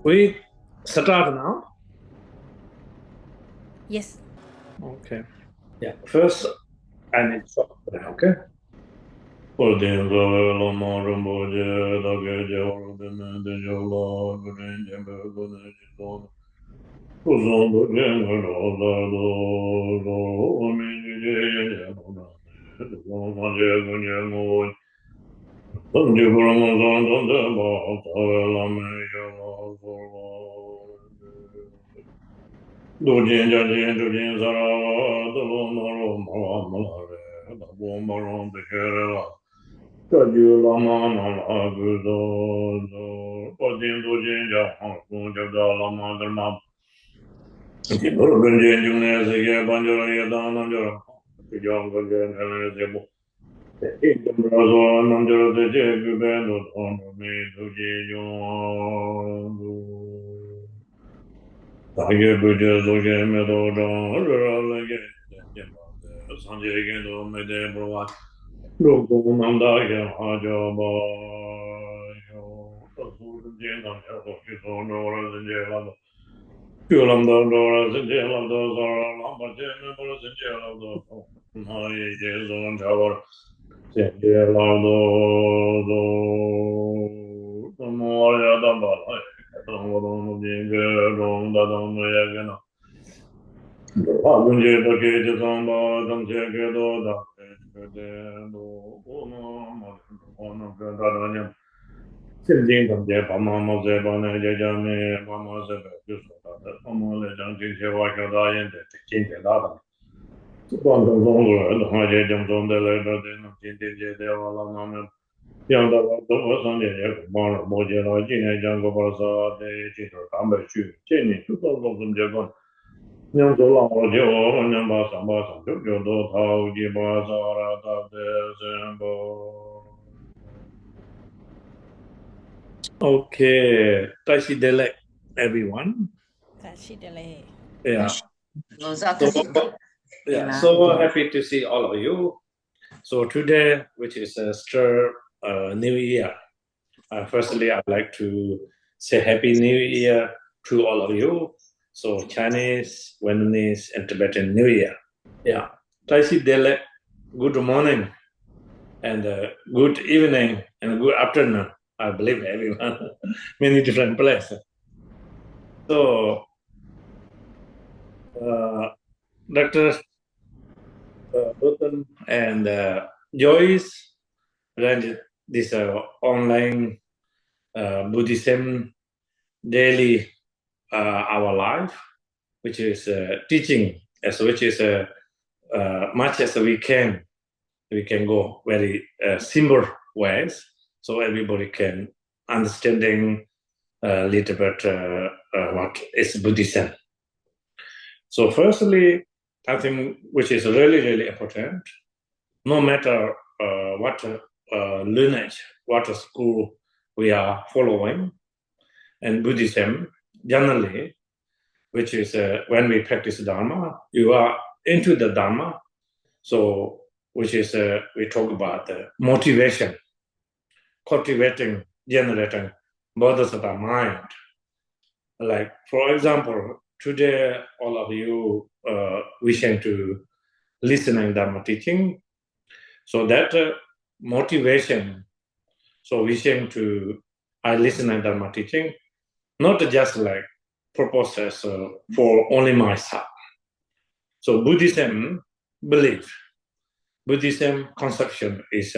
We start now? Yes. Okay. Yeah. First, I need to stop there, okay? Okay, Tashi Delek, everyone. Tashi Dele. Yeah. Yeah. So happy to see all of you. So today, which is still New Year, firstly, I'd like to say Happy New Year to all of you. So Chinese, Vietnamese, and Tibetan New Year. Yeah. Tashi Delek, good morning, and good evening, and good afternoon. I believe everyone, many different places. So, Dr. Rutan and Joyce ran this online Buddhism daily our life, which is teaching, as which is much as we can go very simple ways, so everybody can understanding a little bit what is Buddhism. So firstly, I think which is really, really important, no matter what lineage, what school we are following, and Buddhism generally, which is when we practice Dharma, you are into the Dharma, so which is we talk about motivation, cultivating, generating bodhisattva mind. Like, for example, today, all of you wishing to listening Dharma teaching, so that motivation, so wishing to I listen and Dharma teaching, not just like purposes for only myself. So Buddhism belief, Buddhism conception is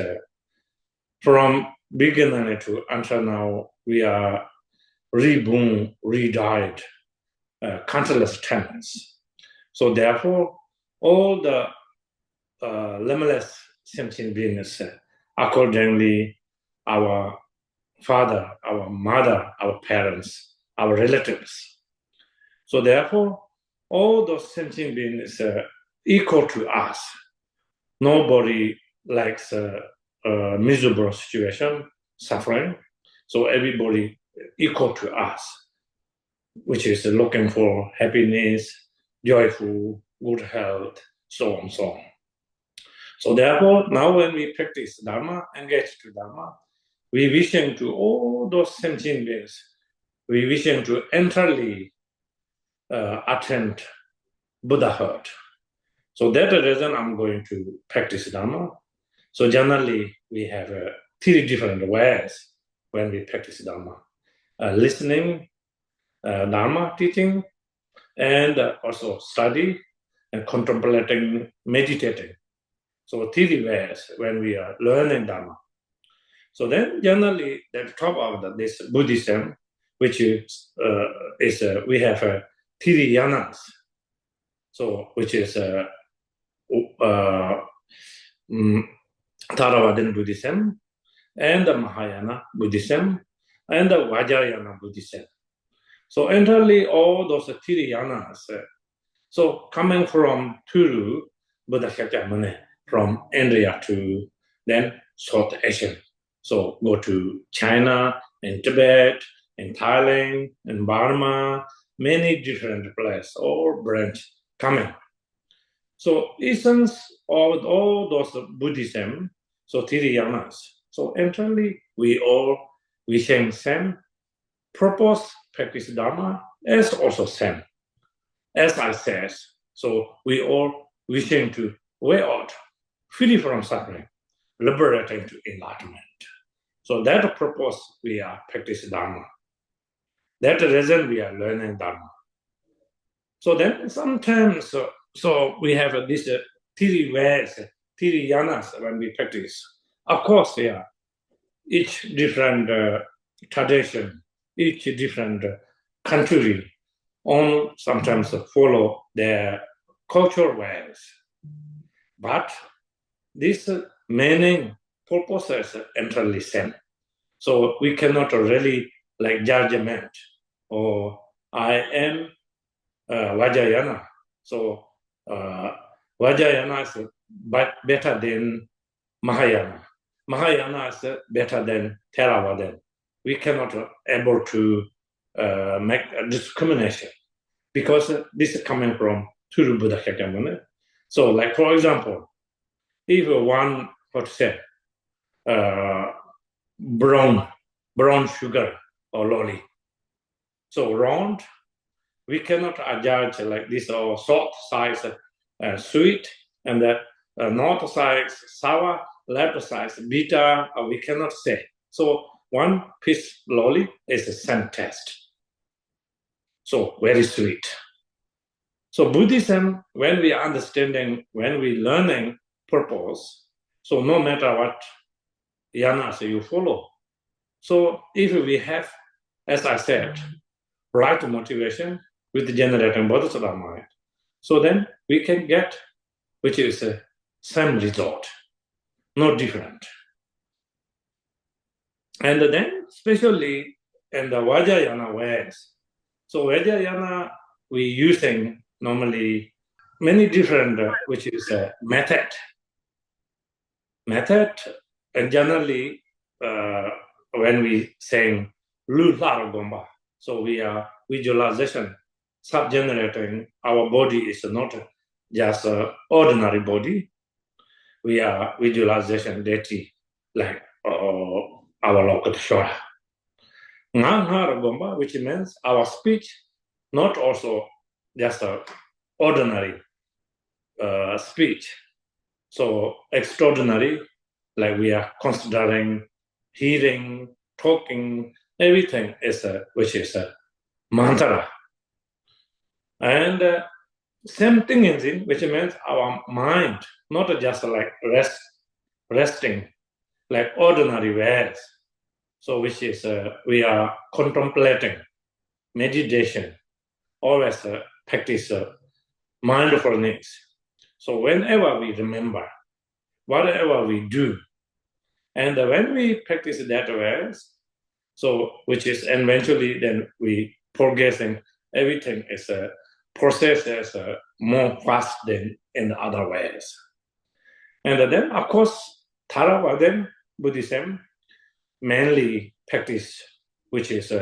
from beginning to until now, we are reborn, redied, countless times. So therefore, all the limitless sentient beings, accordingly, our father, our mother, our parents, our relatives. So therefore, all those sentient beings equal to us. Nobody likes a miserable situation, suffering. So everybody equal to us, which is looking for happiness, joyful, good health, so on, so on. So therefore, now when we practice Dharma, engage to Dharma, we vision to all those sentient beings we wishing to entirely attain Buddhahood. So that's the reason I'm going to practice Dharma. So generally, we have three different ways when we practice Dharma. Listening, Dharma teaching, and also study and contemplating, meditating. So three ways when we are learning Dharma. So then generally, at the top of this Buddhism, which is we have three yanas. So which is Theravada Buddhism, and the Mahayana Buddhism, and the Vajrayana Buddhism. So entirely all those three yanas. So coming from Turu, Buddha Shakyamuni, from India to then South Asia. So go to China, and Tibet, and Thailand, and Burma, many different places, all branch coming. So essence of all those Buddhism, so three yanas. So entirely we all wishing same purpose, practice Dharma is also same. As I said, so we all wishing to way out, free from suffering, liberating to enlightenment. So that purpose we are practicing Dharma. That's the reason we are learning Dharma. So then sometimes, so we have this three ways, three yanas when we practice. Of course, yeah, each different tradition, each different country, on sometimes follow their cultural ways. But this meaning, purposes entirely same. So we cannot really like judgment or I am Vajrayana. So Vajrayana is better than Mahayana. Mahayana is better than Theravada. We cannot able to make a discrimination because this is coming from Turu Buddha Shakyamuni. So, like for example, if one what to say brown sugar or lolly, so round, we cannot judge like this or salt size sweet and the north size sour, left side bitter, we cannot say. So one piece lolly is the same taste. So very sweet. So Buddhism, when we are understanding, when we learning purpose, so no matter what yanas you follow. So if we have, as I said, right motivation with generating bodhisattva mind, so then we can get, which is a same result, not different. And then especially in the Vajrayana ways. So Vajrayana, we using normally many different, which is a method. And generally, when we saying Lu Lara Gomba, so we are visualization, sub-generating. Our body is not just an ordinary body. We are visualization deity, like our Lord Shora. Nganghara Gomba, which means our speech, not also just an ordinary speech. So extraordinary, like we are considering hearing, talking, everything is which is a mantra. And same thing is in, which means our mind, not just like resting, like ordinary ways. So which is we are contemplating, meditation, always practice mindfulness. So whenever we remember, whatever we do, and when we practice that ways, so which is eventually then we progressing, everything is a process is more fast than in the other ways. And then of course Theravada Buddhism mainly practice, which is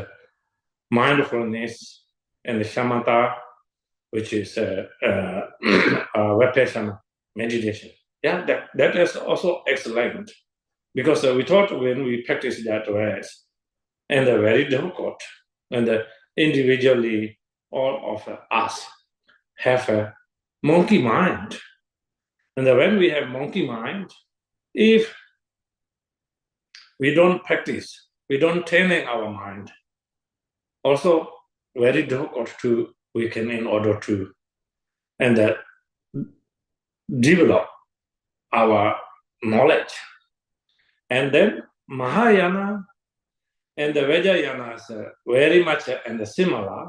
mindfulness and shamatha, which is vipassana meditation. Yeah, that is also excellent because we thought when we practice that ways, and they're very difficult. And individually, all of us have a monkey mind. And when we have monkey mind, if we don't practice, we don't train our mind, also very difficult to weaken in order to and develop our knowledge. And then Mahayana and the Vajrayana is very much and similar,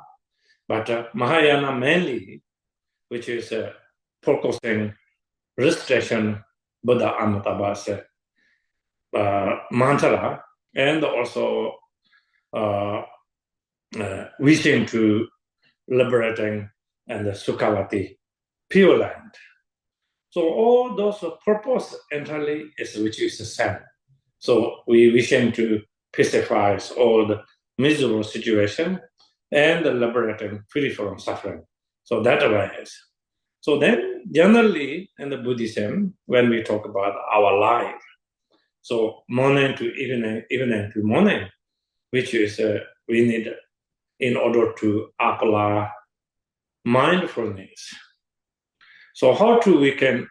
but Mahayana mainly, which is focusing restriction, Buddha Amitabha's mantra, and also wishing to liberating and the Sukkavati, pure land. So all those purpose entirely is which is the same. So we wishing to pacify all the miserable situation and liberating free from suffering. So that awareness. So then generally in the Buddhism, when we talk about our life, so morning to evening, evening to morning, which is we need in order to apply mindfulness. So how to we can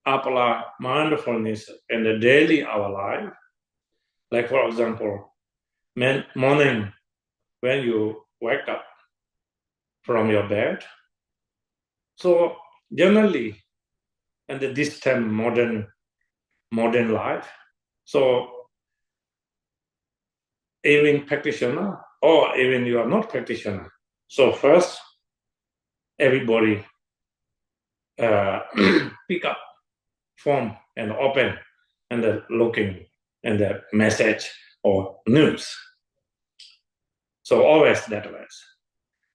apply mindfulness in the daily our life? Like for example, morning when you wake up from your bed. So generally, in this time modern life, so even practitioner or even you are not practitioner. So first, everybody pick up phone and open and looking and the message or news. So always that way.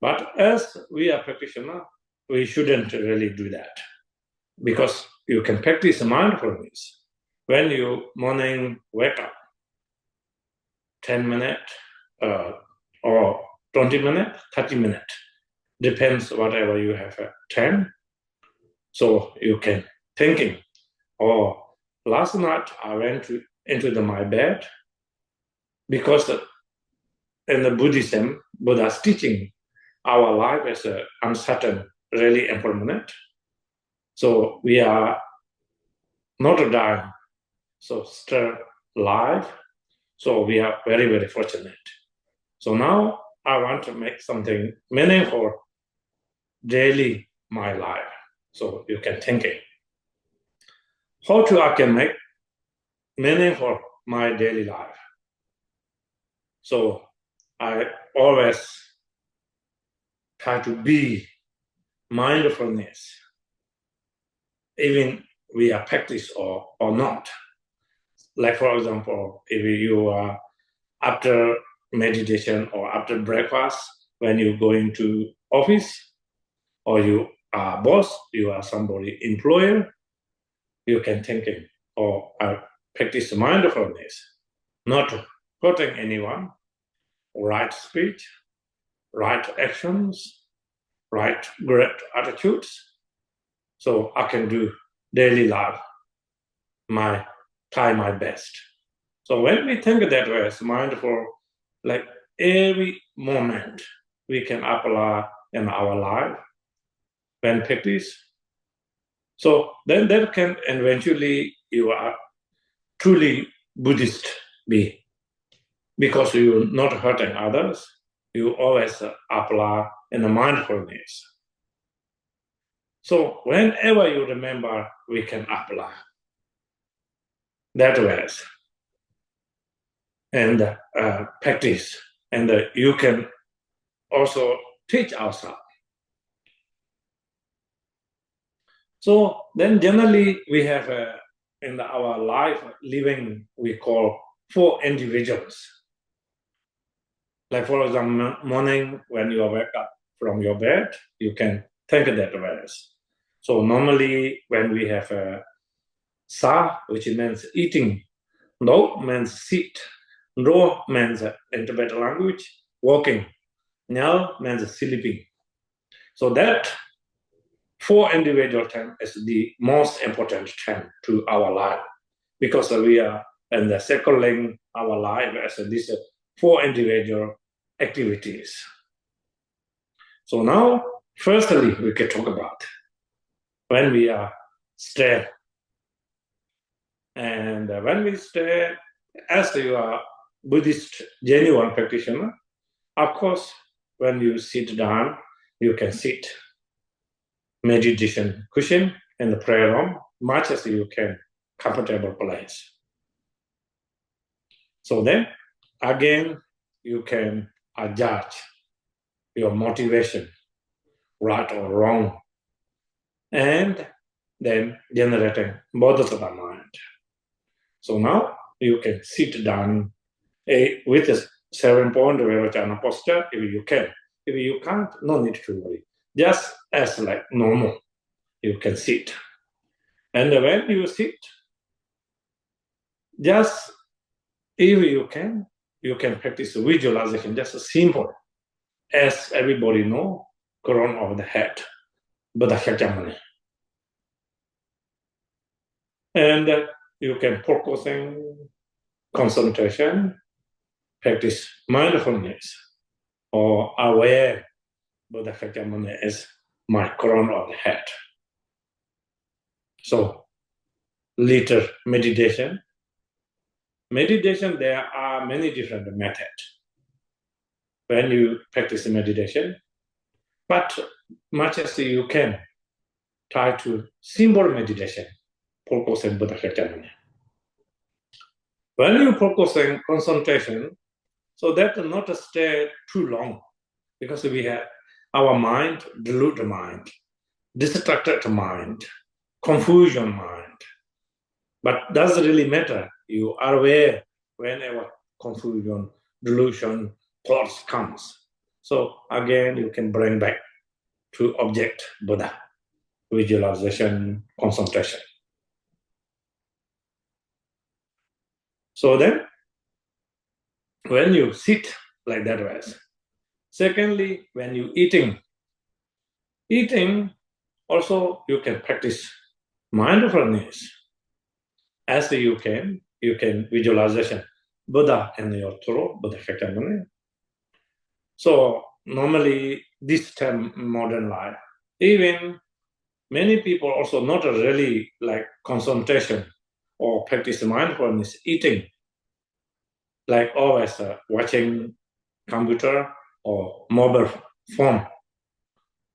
But as we are practitioner, we shouldn't really do that because you can practice mindfulness when you morning wake up, 10 minutes or 20 minutes, 30 minutes, depends whatever you have time. So you can thinking, oh, last night I went into my bed because in the Buddhism, Buddha's teaching, our life is uncertain, really impermanent. So we are not dying, so still alive. So we are very, very fortunate. So now I want to make something meaningful daily my life. So you can think it. How to I can make meaningful my daily life? So I always try to be mindfulness, even we are practice or not. Like for example, if you are after meditation or after breakfast, when you go into office, or you are boss, you are somebody employer, you can think it or practice mindfulness, not hurting anyone, right speech, right actions, right great attitudes. So I can do daily life, try my best. So when we think that way as mindful, like every moment we can apply in our life when practice. So then that can eventually you are truly Buddhist be because you're not hurting others. You always apply in the mindfulness. So whenever you remember, we can apply that way and practice. And you can also teach ourselves. So then generally we have in our life living, we call 4 individuals. Like for example, morning when you wake up from your bed, you can think that way. So normally when we have sa, which means eating, no means sit, ro means in Tibetan language, walking, nyal means sleeping. So that 4 individual time is the most important time to our life because we are in the circling our life as this 4 individual activities. So now, firstly, we can talk about when we are stay. And when we stay, as you are Buddhist genuine practitioner, of course, when you sit down, you can sit meditation cushion in the prayer room, much as you can, comfortable place. So then, again, you can adjust your motivation, right or wrong, and then generating bodhisattva mind. So now you can sit down with a 7-point Vajrayana posture if you can. If you can't, no need to worry. Just as like normal, you can sit. And when you sit, just if you can practice visualization, just simple. As everybody know, crown of the head, Buddha Shakyamuni. And you can focusing, concentration, practice mindfulness, or aware Buddha Shakyamuni is my crown of the head. So, later meditation. Meditation, there are many different methods when you practice meditation, but much as you can, try to simple meditation, focus on Buddha Shakyamuni. When you focus on concentration, so that will not stay too long, because we have our mind, deluded mind, distracted mind, confusion mind. But doesn't really matter. You are aware whenever confusion, delusion, thoughts comes. So again, you can bring back to object Buddha, visualization, concentration. So then, when you sit like that way. Secondly, when you eating also you can practice mindfulness. As you can visualization Buddha in your throat, Buddha Shakyamuni. So normally this time modern life, even many people also not really like concentration or practice mindfulness eating, like always watching computer or mobile phone.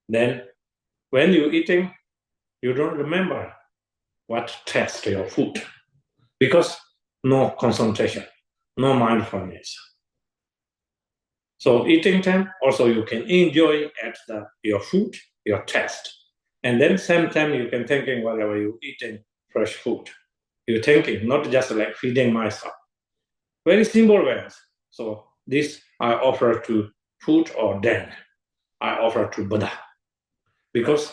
Then when you eating, you don't remember what taste your food, because no concentration, no mindfulness. So eating time, also you can enjoy at your food, your taste. And then same time you can thinking whatever you eating fresh food. You're thinking, not just like feeding myself. Very simple ways. So this I offer to food or then I offer to Buddha. Because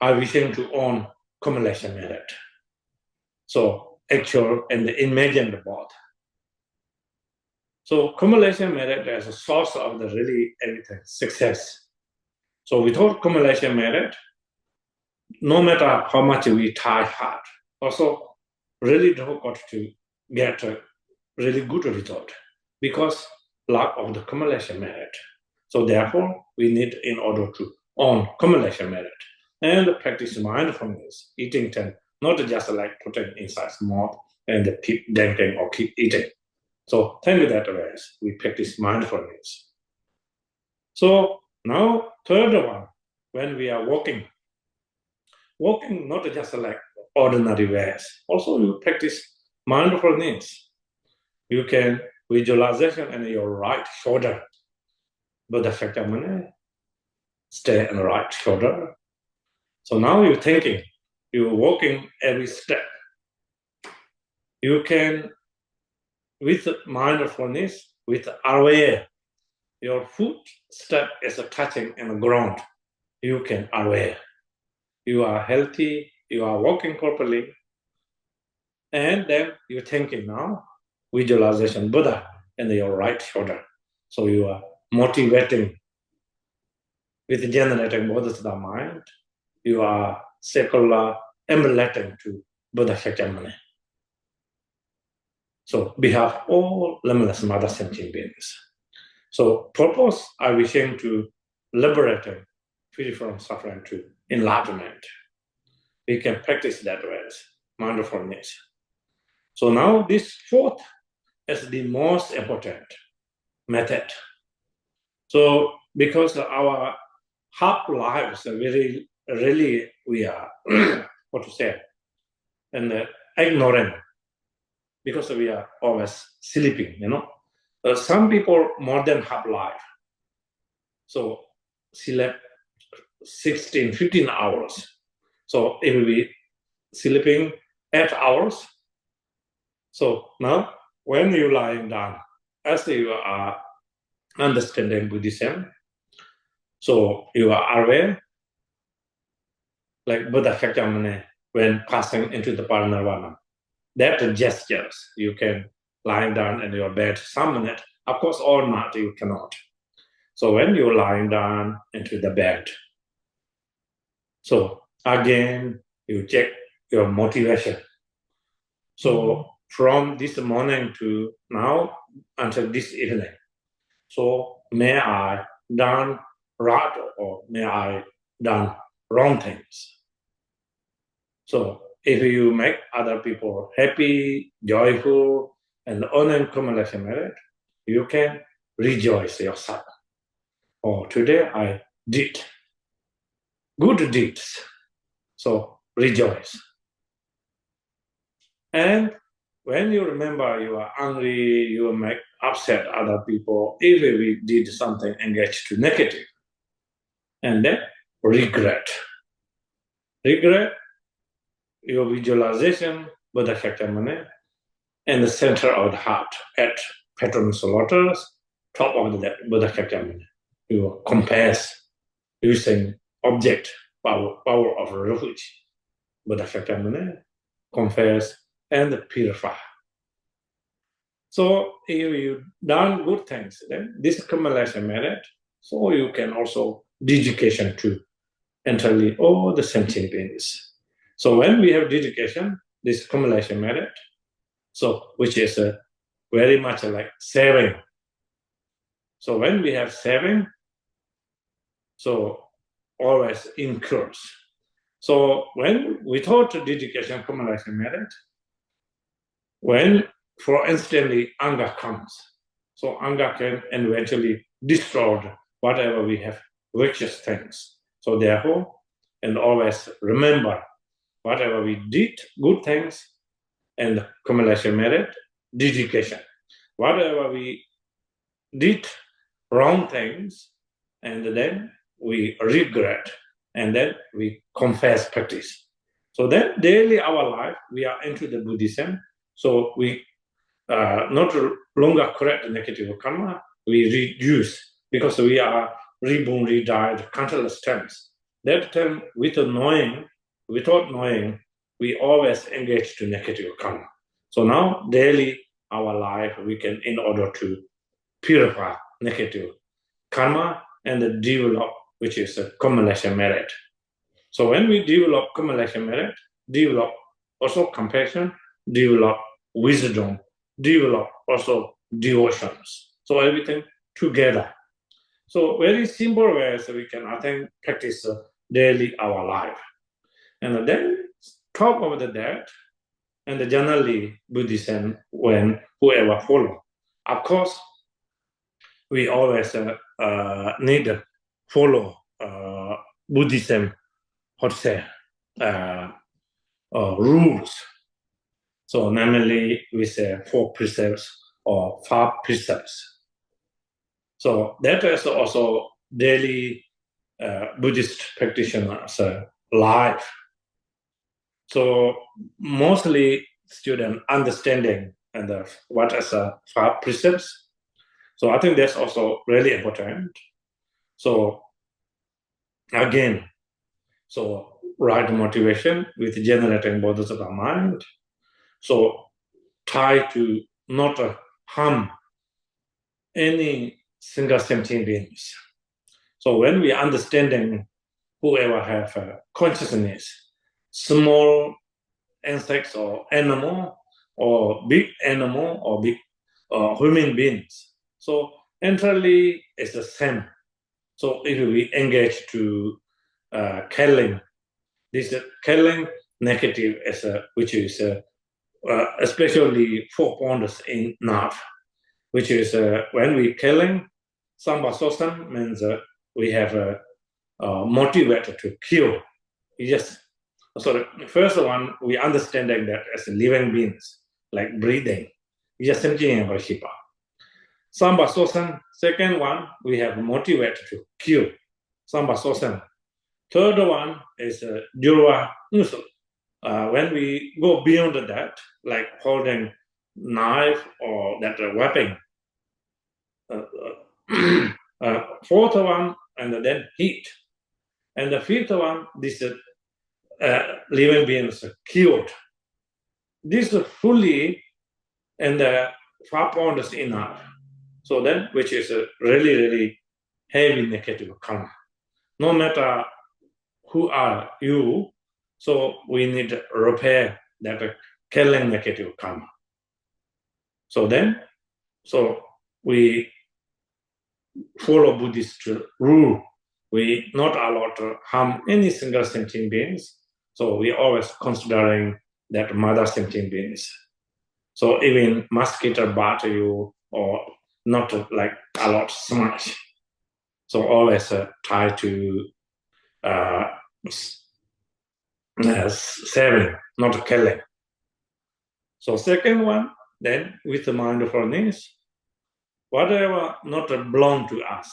I wishing to own accumulation method. So actual and imagined both. So accumulation method as a source of the really everything, success. So without accumulation method, no matter how much we try hard, also really difficult to get a really good result because lack of the accumulation method. So therefore, we need in order to own accumulation method and practice mindfulness, eating time, not just like putting inside mouth and keep drinking or keep eating. So think that way, we practice mindfulness. So now third one, when we are walking not just like ordinary ways. Also you practice mindfulness. You can visualization in your right shoulder. Buddha Shakyamuni, stay on the right shoulder. So now you're thinking, you're walking every step. You can, with mindfulness, with aware, your footstep is touching in the ground. You can aware. You are healthy, you are walking properly. And then you're thinking now, visualization, Buddha in your right shoulder. So you are motivating with generating bodhisattva mind. You are secular emulating to Buddha Shakyamuni. So behalf all limitless mother sentient beings. So purpose, I wishing to liberating, free from suffering to enlightenment. We can practice that way, mindfulness. So now this fourth is the most important method. So because our half lives are very really we are what to say and ignorant because we are always sleeping, some people more than half life. So sleep 16, 15 hours. So if we sleeping 8 hours, so now when you lying down, as you are understanding Buddhism, so you are aware, like Buddha Shakyamuni, when passing into the parinirvana, that gestures, you can lying down in your bed some minute. Of course, all night you cannot. So when you're lying down into the bed, so again, you check your motivation. So from this morning to now until this evening, so may I done right or may I done wrong things? So if you make other people happy, joyful, and unaccumulation merit, you can rejoice yourself. Oh, today I did good deeds. So rejoice. And when you remember you are angry, you make upset other people, if we did something engaged to negative, and then regret. Regret, your visualization, Buddha Shakyamuni, in the center of the heart at Patron's lotus, top of the Buddha Shakyamuni. You compares using object, power of refuge. Buddha Shakyamuni confess and purify. So if you done good things, then this accumulation merit, so you can also dedication to entirely all the sentient beings. So when we have dedication, this accumulation merit, so which is very much like saving. So when we have saving, so always incurs. So when without dedication, accumulation merit, when for instantly anger comes, so anger can eventually destroy whatever we have virtuous things. So therefore, and always remember whatever we did, good things, and accumulation merit, dedication. Whatever we did wrong things, and then we regret, and then we confess practice. So then daily our life, we are into the Buddhism. So we not longer correct the negative karma, we reduce because we are reborn, redied countless times. That time, without knowing, we always engage to negative karma. So now, daily, our life, we can, in order to purify negative karma and develop, which is a accumulation merit. So when we develop accumulation merit, develop also compassion, develop wisdom, develop also devotions. So everything together. So very simple ways we can, I think, practice daily our life. And then top of that, and generally Buddhism, when whoever follow, of course, we always need to follow Buddhism, how to say, rules. So normally we say 4 precepts or 5 precepts. So that is also daily Buddhist practitioners' life. So mostly student understanding and what is 5 precepts. So I think that's also really important. So again, so right motivation with generating bodhisattva mind. So try to not harm any single sentient beings. So when we understanding whoever have consciousness, small insects or animal or big animal or big human beings. So entirely is the same. So if we engage to killing, this killing negative is which is especially 4 points in NAV, which is when we killing, samba sosan means we have motivated to kill. Yes. So the first one, we understanding that as living beings, like breathing. Yes, Samba sosan. Second one, we have motivated to kill. Samba sosan. Third one is Jurva Nusul. When we go beyond that, like holding knife or that weapon. Fourth one, and then heat. And the fifth one, this living beings killed. This is fully and 5 points enough. So then, which is a really, really heavy negative karma. No matter who are you, so we need to repair that killing negative karma. So then, so we follow Buddhist rule. We not allowed to harm any single sentient beings. So we always considering that mother sentient beings. So even mosquito bite you or not like a lot smash. So always try to saving, not killing. So second one, then with the mindfulness, whatever not belong to us.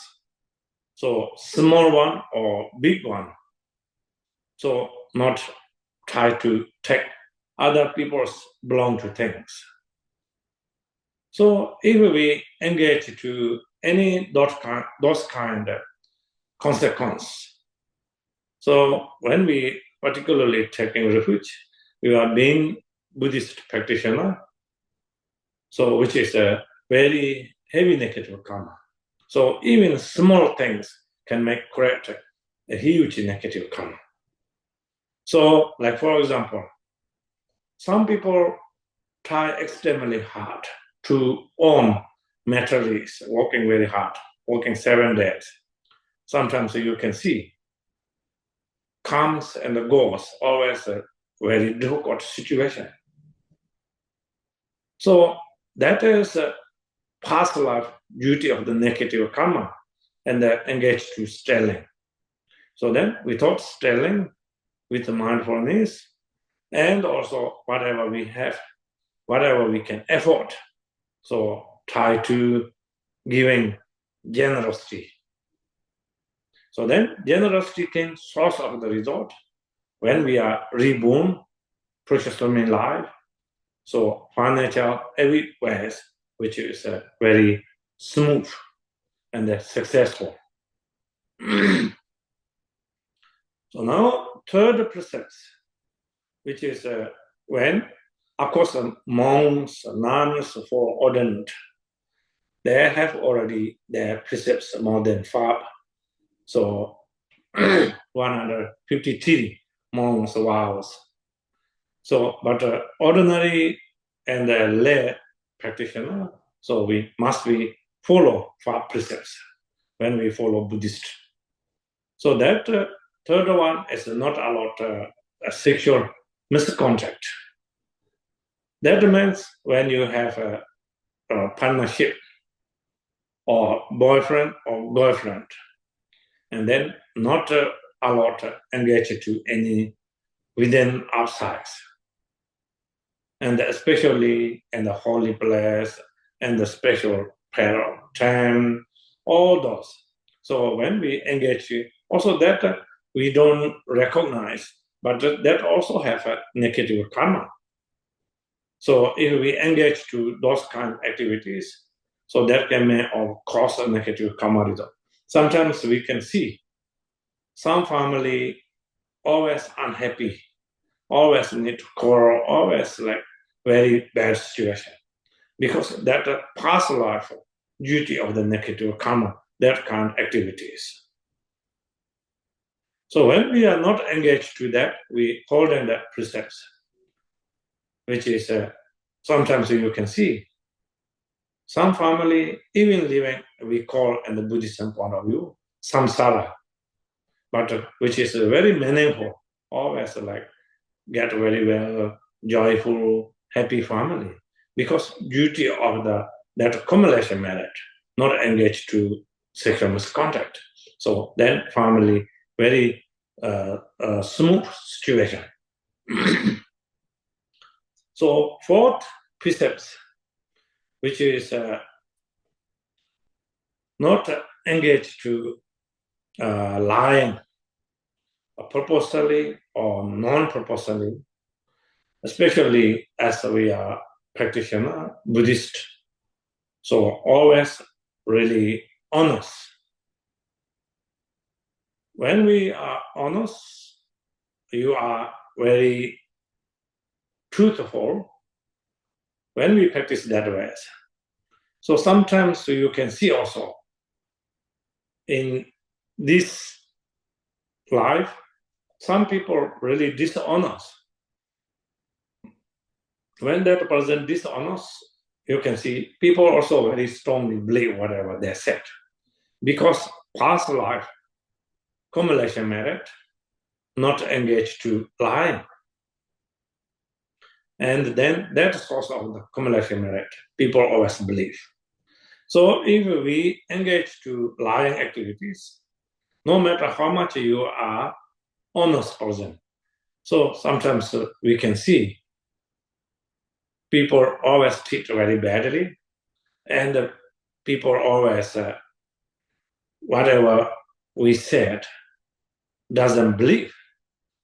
So small one or big one. So not try to take other people's belong to things. So if we engage to any those kind of consequence, so when we particularly taking refuge, we are being Buddhist practitioner, so which is a very heavy negative karma. So even small things can create a huge negative karma. So, like for example, some people try extremely hard to own materials, working very hard, working 7 days. Sometimes you can see comes and goes, always a very difficult situation. So that is a past life duty of the negative karma and engage to stealing. So then we taught stealing with the mindfulness and also whatever we have, whatever we can afford. So try to giving generosity. So then generosity can source of the result when we are reborn, precious in life. So financial everywhere, which is very smooth and successful. So now third precepts, which is when, of course, monks, nuns for ordained, they have already their precepts more than 5. So 153 monks vows. So, but ordinary and lay practitioner, so we must follow 5 precepts when we follow Buddhist. So that third one is not allowed a sexual misconduct. That means when you have a partnership or boyfriend or girlfriend, and then not allowed to engage to any within outside. And especially in the holy place and the special prayer of time, all those. So when we engage, also that we don't recognize, but that also have a negative karma. So if we engage to those kind of activities, so that can cause a negative karma result. Sometimes we can see some family always unhappy, always need to quarrel, always like very bad situation. Because that past life duty of the negative karma, that kind of activities. So when we are not engaged to that, we hold in that precepts, which is sometimes you can see Some family even living, we call in the Buddhism point of view, samsara, but which is very meaningful, always like get very well, joyful, happy family. Because duty of that accumulation marriage, not engaged to sexual misconduct. So then family, very smooth situation. So fourth precepts, which is not engaged to lying purposely or non-purposely, especially as we are practitioner, Buddhist. So always really honest. When we are honest, you are very truthful when we practice that way. So sometimes you can see also in this life, some people really dishonest. When that person dishonest, you can see people also very strongly believe whatever they said. Because past life, accumulation merit, not engaged to lying. And then that source of the accumulation merit, people always believe. So if we engage to lying activities, no matter how much you are honest person, so sometimes we can see people always treat very badly, and people always, whatever we said, doesn't believe,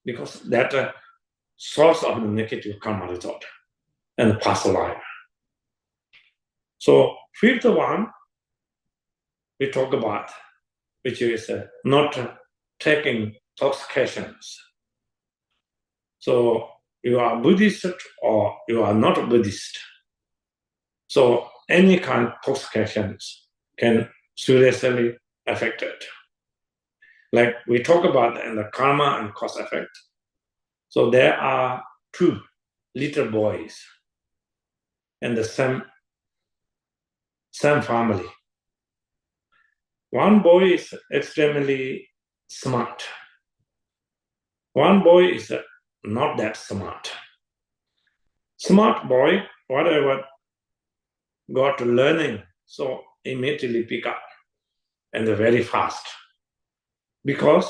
because that source of the negative karma result and past life. So fifth one, we talk about, which is not taking intoxications. So you are Buddhist or you are not Buddhist. So any kind of intoxications can seriously affect it. Like we talk about in the karma and cause effect. So there are two little boys in the same family. One boy is extremely smart. One boy is not that smart. Smart boy, whatever got learning, so immediately pick up and very fast. Because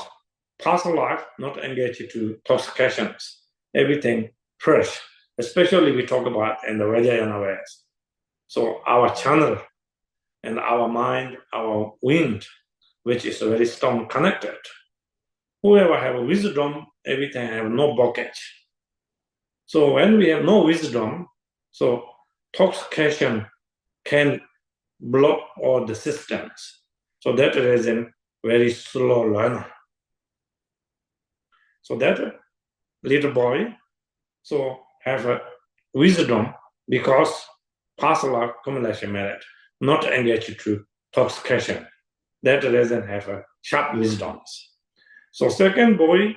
past life not engaged to intoxications, everything fresh. Especially we talk about in the Vajrayana ways. So our channel and our mind, our wind, which is very strong connected. Whoever have wisdom, everything have no blockage. So when we have no wisdom, so intoxication can block all the systems. So that reason, very slow learner. So that little boy, so have a wisdom because past life accumulation merit, not engaged to intoxication. That reason have a sharp wisdoms. So second boy,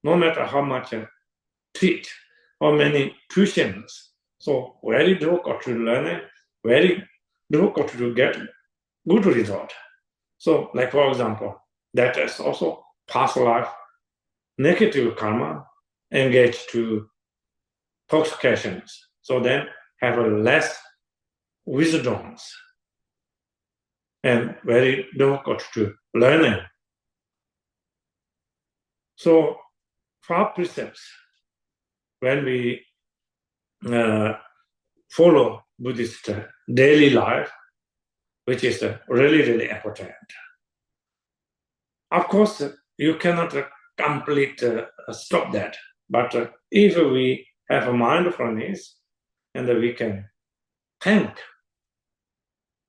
no matter how much teach, how many tuitions, so very difficult to learn, very difficult to get good result. So like for example, that is also past life negative karma engaged to intoxications. So then have a less wisdoms and very difficult to learning. So 5 precepts, when we follow Buddhist daily life, which is really, really important. Of course, you cannot complete stop that. But if we have a mindfulness and we can think,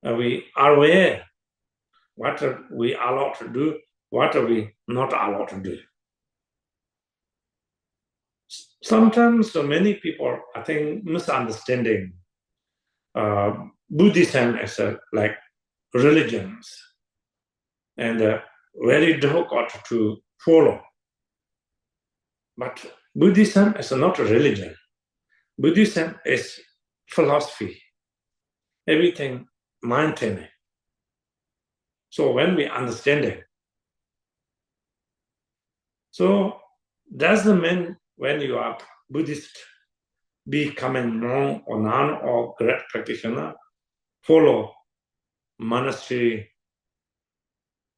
we are aware what we are allowed to do, what are we not allowed to do. Sometimes many people, I think, misunderstanding Buddhism as like religions and very difficult to follow. But Buddhism is not a religion. Buddhism is philosophy. Everything mind training. So when we understand it, so doesn't mean when you are Buddhist, becoming monk or nun or great practitioner, follow monastery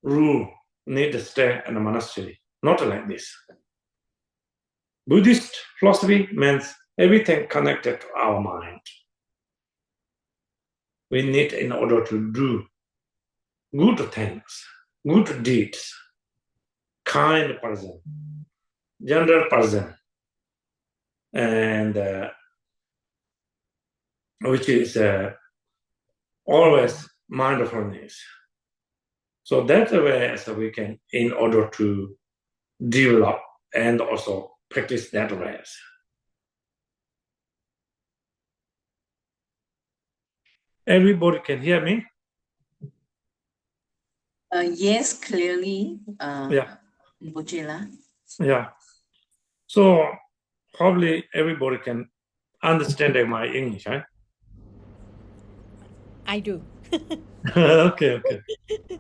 rule, need to stay in a monastery. Not like this. Buddhist philosophy means everything connected to our mind. We need in order to do good things, good deeds, kind person, gentle person, and which is always mindfulness. So that's the way so we can, in order to develop and also practice that way. Everybody can hear me? Yes, clearly. Yeah. Rinpoche. Yeah. So probably everybody can understand my English, right? I do. Okay.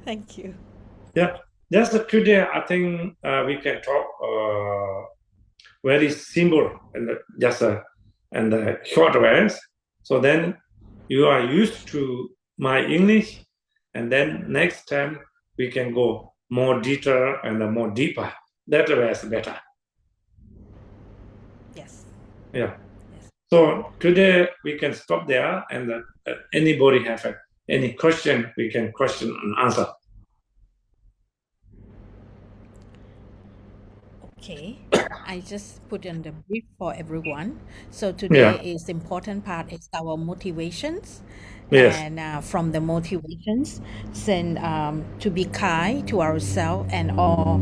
Thank you. Yeah. Just today, I think we can talk very simple and just and short ways. So then you are used to my English, and then next time we can go more detail and more deeper. That way is better. Yes. Yeah. Yes. So today we can stop there, and anybody have any question, we can question and answer. Okay. I just put in the brief for everyone. So today is important part is our motivations. Yes. And from the motivations, then to be kind to ourselves and all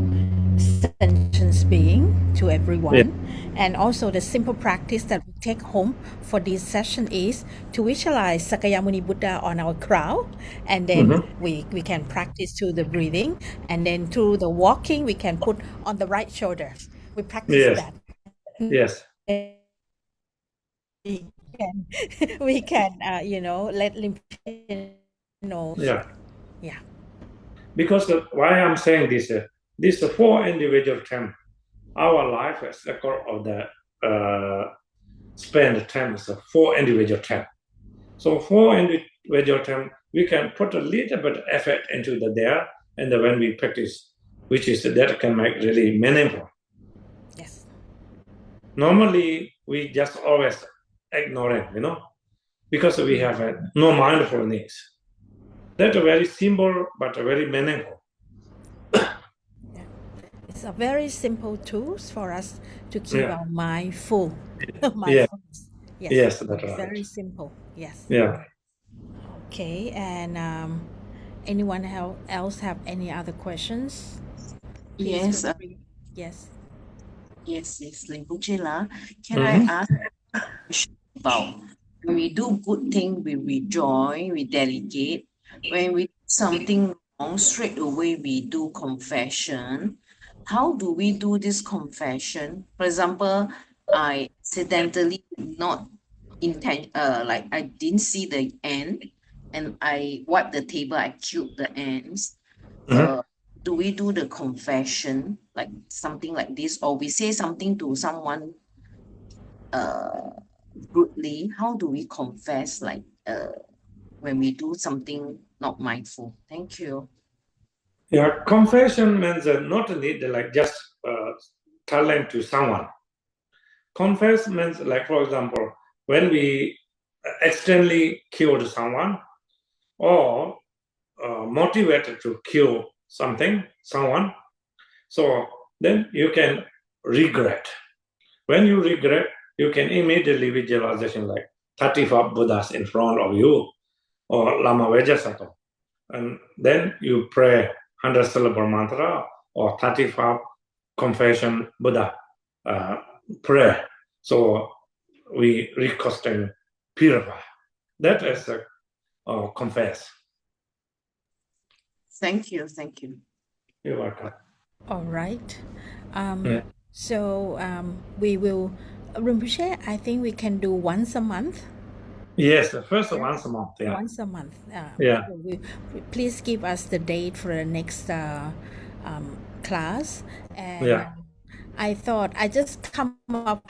sentient being to Yeah. everyone. And also the simple practice that we take home for this session is to visualize Sakyamuni Buddha on our crown, and then we can practice through the breathing, and then through the walking we can put on the right shoulder. We practice Yes. that. Yes. We can let Rinpoche know. Yeah. Yeah. Because why I'm saying this, these four individual time, our life is record of the spend time is four individual time. So four individual time, we can put a little bit of effort into the there, and then when we practice, which is that can make really meaningful. Yes. Normally, we just always ignore it, because we have no mindfulness. That's a very simple but very meaningful. It's a very simple tools for us to keep Yeah. our mind full. Yeah. Mindfulness. Yes. Yes, that's right. Very simple. Yes. Yeah. Okay. And anyone else have any other questions? Please Yes. feel free. Yes. Yes, Rinpoche. Can I ask a question about when we do good thing, we rejoice, we delegate. When we do something wrong, straight away we do confession. How do we do this confession? For example, I accidentally not like I didn't see the ant and I wiped the table, I killed the ants. Do we do the confession like something like this, or we say something to someone rudely? How do we confess like when we do something not mindful? Thank you. Yeah, confession means not need like just telling to someone. Confess means like, for example, when we accidentally killed someone or motivated to kill someone, so then you can regret. When you regret, you can immediately visualization like 35 Buddhas in front of you or Lama Vajrayana. And then you pray 100 syllable mantra or 35 confession Buddha prayer. So we request and purify. That is confess. Thank you. Thank you. You're welcome. All right. Yeah. So we will, Rinpoche, I think we can do once a month. Yes, first once a month. Yeah. Once a month. Yeah. Please give us the date for the next class. And Yeah. I thought I just come up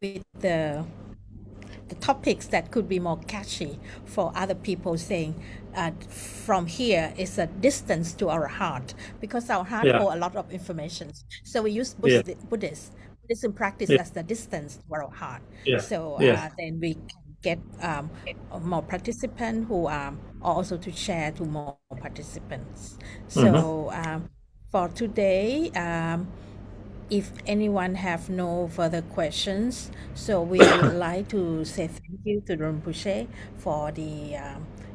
with the topics that could be more catchy for other people, saying from here is a distance to our heart, because our heart Yeah. holds a lot of information. So we use Yeah. Buddhism practice Yeah. as the distance to our heart. Yeah. So Yes. then we can get more participants who are also to share to more participants. So for today, if anyone have no further questions, so we would like to say thank you to Rinpoche for the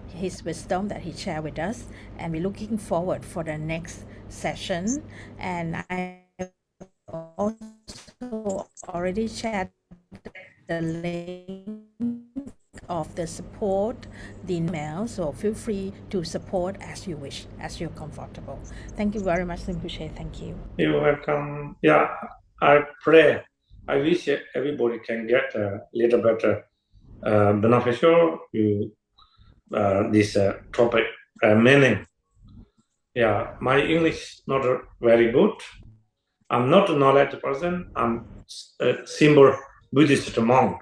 his wisdom that he shared with us, and we're looking forward for the next session. And I also already shared the link of the support, the email, so feel free to support as you wish, as you're comfortable. Thank you very much, Rinpoche. Thank you. You're welcome. Yeah, I pray. I wish everybody can get a little better beneficial to this topic meaning. Yeah, my English not very good. I'm not a knowledge person. I'm a simple Buddhist monk,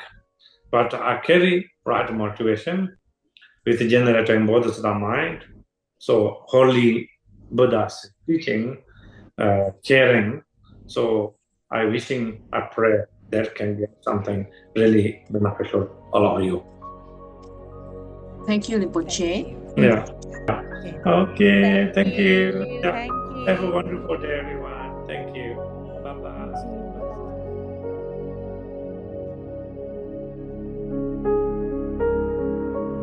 but I carry right motivation with generating Bodhisattva mind. So holy Buddha's teaching, caring. So I pray that can get something really beneficial all of you. Thank you, Rinpoche. Yeah. Okay. Thank you. Thank you. Have a wonderful day, everyone. Thank you.